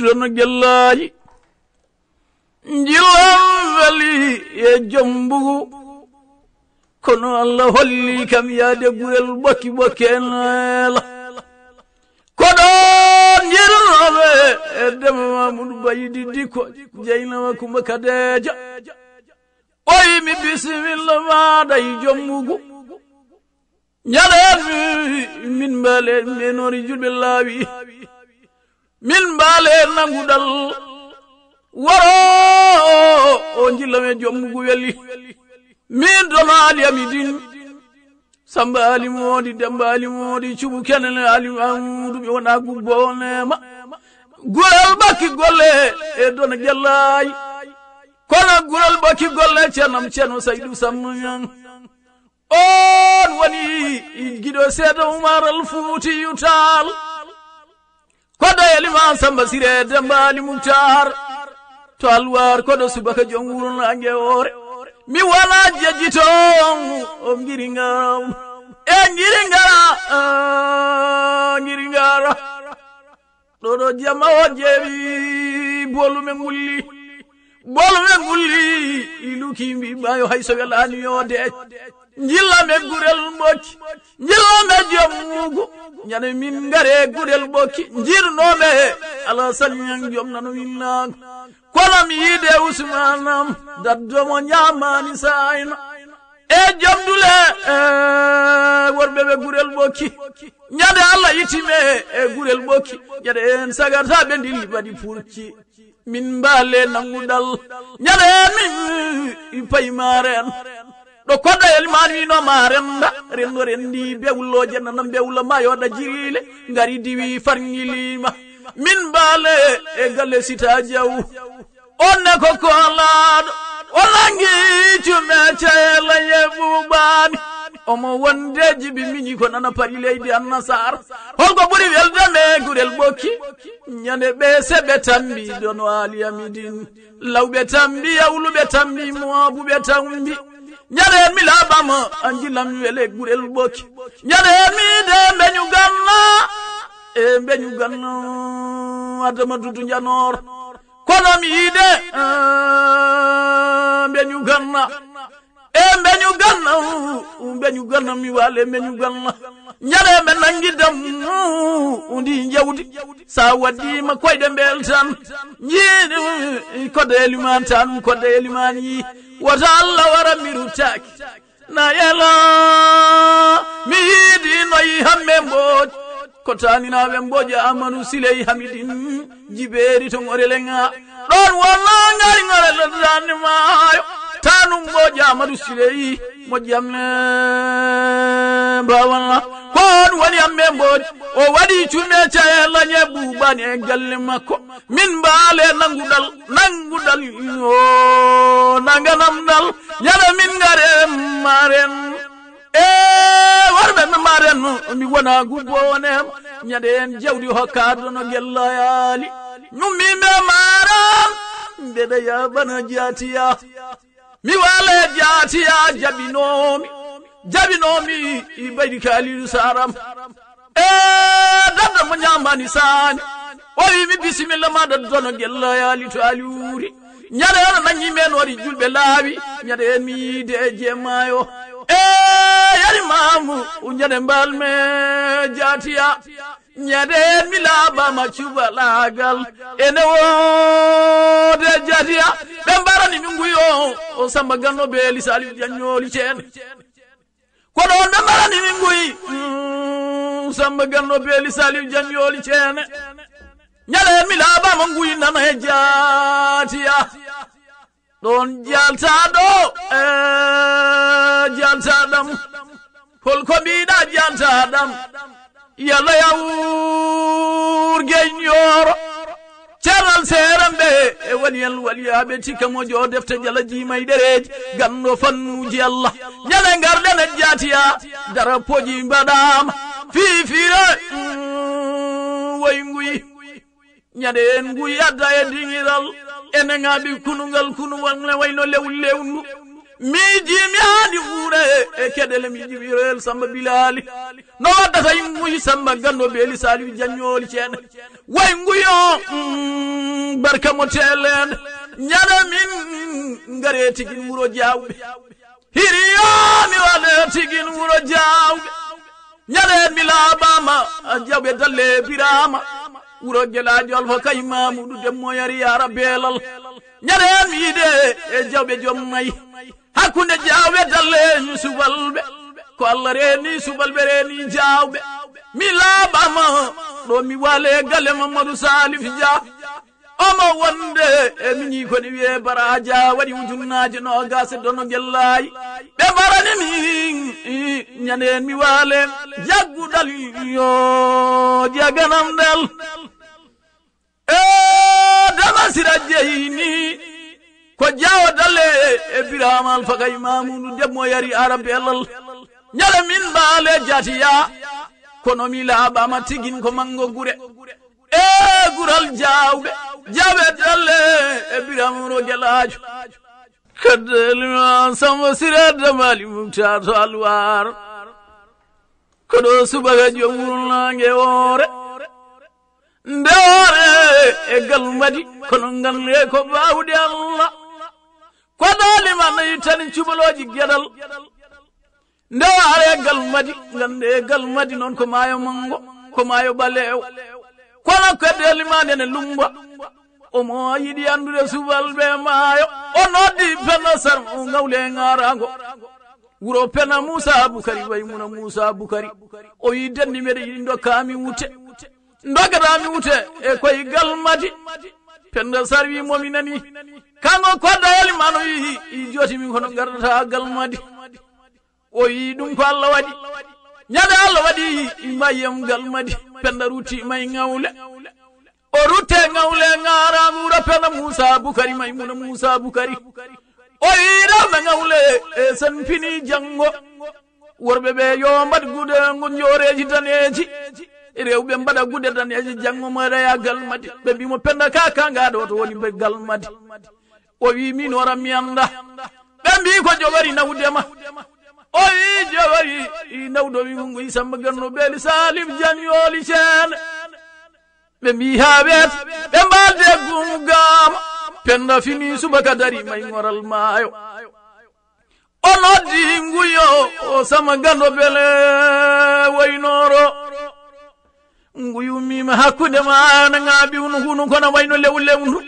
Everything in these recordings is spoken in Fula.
dono gellaji jilam weli e jombugu kono Allah holli kam yaade gurel bokki bokkenala kono jirnoɓe e dema Mamadou Baydi Dikko Jeynama Kumba Kadeja oyi mi bisimilla maɗa e jommugu ñaɗen min mbaale menori julɓe laawi min mbaale nanguɗal waro o jillame jommugu weli min dono Ali Amidine Samba Ali Modi Demba Ali Modi Cubu Kenene Ali Amadou ɓe wona gubbonema gurel bakki golle e dono gellayi kono gurel bakki golle Ceerno Saydou Samma Ñang on woni giɗo seeɗa Oumar Al Foutiyou Tall koɗo e liman Samba Siré Demba Ali Moukhtar to alwar koɗo subaka joom wuro nangue ore mi wala jejjito o ngiri ngara ɗoɗo jamma o jeewi bolume ngulli iluki mbimayo hay so welani yode jillame gurel bokki jillame jommugu ñande min ngare gurel bokki jirnoɓe Alassane Ñang joom nano winnago kono mi yiide Ousmanam daddomo ñamani sayno e jomdule worɓe ɓe gurel bokki ñande Allah yitime e gurel bokki ñande en sagarta ɓe dilli baɗi purci min mbaale nanguɗal ñande min paymaren ɗo koɗɗo elmani wino ma rendo rendi bewloje nana bewla ma yoɗa jirile ngari diwi farñilima min mbaale e galle Sita Diaw onne ko kolaɗo o nangi cume ceyla yeɓuɓani omo wondeji ɓe miñi ko nana paɗi leydi Annasar holko ɓuuri weldeme gurel bokki ñande ɓe seɓe tambi dono Ali Amidine lawɓe tambi yawluɓe tambi moabuɓe tambi ñande mi laɓama anjilam wele gurel bokki ñande mide mbeñu ganna Adama Dudu Janor kono mi yiide mbeñu ganna mi wale mbeñu ganna ñande men nangidam undi jawdi sa waddima koyɗe beltan jiiɗi kodde eliman tan kodde eliman yi wata Allah wara mirutaki na yela mi yiidi noyi hamme mbooj ko taninaɓe mboje Amadou Siley Hamidine Jiberi to ngorelenga ɗon wonno ngari ngorele dande maayo tanum mboje Amadou Siley mo jamne bawalla kon woni amme mboj o waɗi cume cayella ñeɓuɓani e galle makko min mbaale nanguɗal o nanganamdal ñaɗa min ngare maren warɓe ɓe maren mi wona gubbonem ñaɗe en jawdi hokkadono gellayali nummime maran mbeɗa yaɓana jatiya mi wale jatiya jabinomi Baydi Kalilou Saram dadda mo ñambani sani o wi mi bisimilla maɗa dono gellayali to ali wuri ñaɗe en nañi men wari julɓe laawi ñaɗe en mi yiide e jemmayo yari mamu ñaɗe mbalme jatiya ñaɗe en mi laaɓama cuɓalagal ene wode jatiya ɓe mbarani mi nguyo o Samba Ganno Beeli Saliou Diagnoli ceene kono on ɓe mbarani mi nguyi Samba Ganno Beeli Saliou Diagnoli ceene ñaɗe en mi laaɓama nguyi nana e jatiya ɗon jaltaɗo jaltaɗam holko mbiɗa jaltaɗam yalla yawur geññoro ceernal seeram ɓe e woni en waliyaɓe tikka mojo defte jala jimay ɗereji ganno fannuji Allah ñande garɗen e jatiya darapoji mbaɗama fifire way nguyi ñande en nguyi adda e diŋiral ene ŋaaɓi kunugal kunuwal ne wayno lewnu miji mi hadi ure e kedele mi jibril samba bilali no waddata yimmuyi samba gando beeli saliu jannyooli ceene way nguyo barka mo telen nyana min ngare tigin wuro jawbe hiriyo mi wale tigin wuro jawbe nyane mi labama jawbe dalle birama wuro gelaaji alfa kay mamudu demmo yari ya rabbelal nyane mi de e jawbe jommay hakkunde jawbe dalle subalbe ko Allah reni subalbe reni jawbe mi labama do mi wale galle Mamadou Salif Dia omo wonde e mini ko ni wiye baraja wadi ujunnaji no gase dono gellay be barani mi nyane mi wale jaggudal yo jaganam dal dama sirajeyni ko jawo dalle e biramal fakay mamudu demmo yari arabe elal nyale min baale jatiya kono mi laabama tigin ko mango gure gural jawbe jabe dalle e biramro gelaajo kadalima sama sirada mali mumtato alwar kodo subaga jomul nange wore ndewore e galmadi kono ngalle ko bawde Allah ko dalima nayi tan cubaloji gedal ndeware galmadi ngande galmadi non ko mayo mango ko mayo balew kono kadeli manene lumba o mo yidi andude subalbe maayo o noddi penna sar ngawle ngarango wuro penna Musa Bukari way muna Musa Bukari o yidendi mede yidi ndokami wute ndogata mi wute e koy galmadi penna sar wi momi nani kango kodayeli mano yi joti min kono gardata galmadi o yi dum ko Allah wadi nyada Allah wadi mayem galmadi penda ruti may ngawle o rute ngawle ngara ngura penda Musa Bukari maymuna Musa Bukari o ira ngawle e san fini jango worbe be yo mbad gude ngon yoreji daneji rewbe mbada gude daneji jango mo reya galmadi be bimo penda kaka ngado to woni be galmadi o wi min wara mi anda be mbi ko jogori nawdema o yi jawari nawdo mi ngu isamba ganno beeli Salif jannyooli ceen be mi habet be mbalde gumgam penda fini subaka dari may ngoral maayo o noddi nguyo o sama ganno bele waynoro nguyu mima hakkude ma na ngabi hunu kono wayno lewlewndu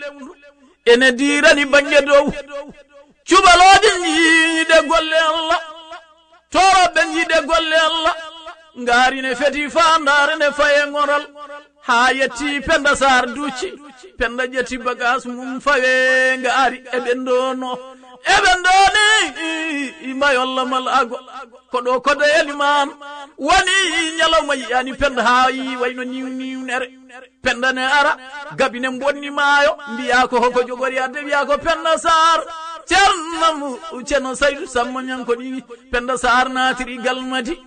ene dirani bange dow cubaloji ñiide golle Allah toro ben yide golle Allah ngari ne feti fandare ne faye ngoral ha yetti penda sar duci penda jetti bagas mum fawe ngari e bendoni imayolla mal ago kodo kodo eliman woni nyalawma yani penda hayi wayno niwnere penda ne ara gabine bonni maayo mbiya ko hoko jogori adde biya ko penda sar cernamu ceno saydu sammo nyanko ni penda sar natiri galmadi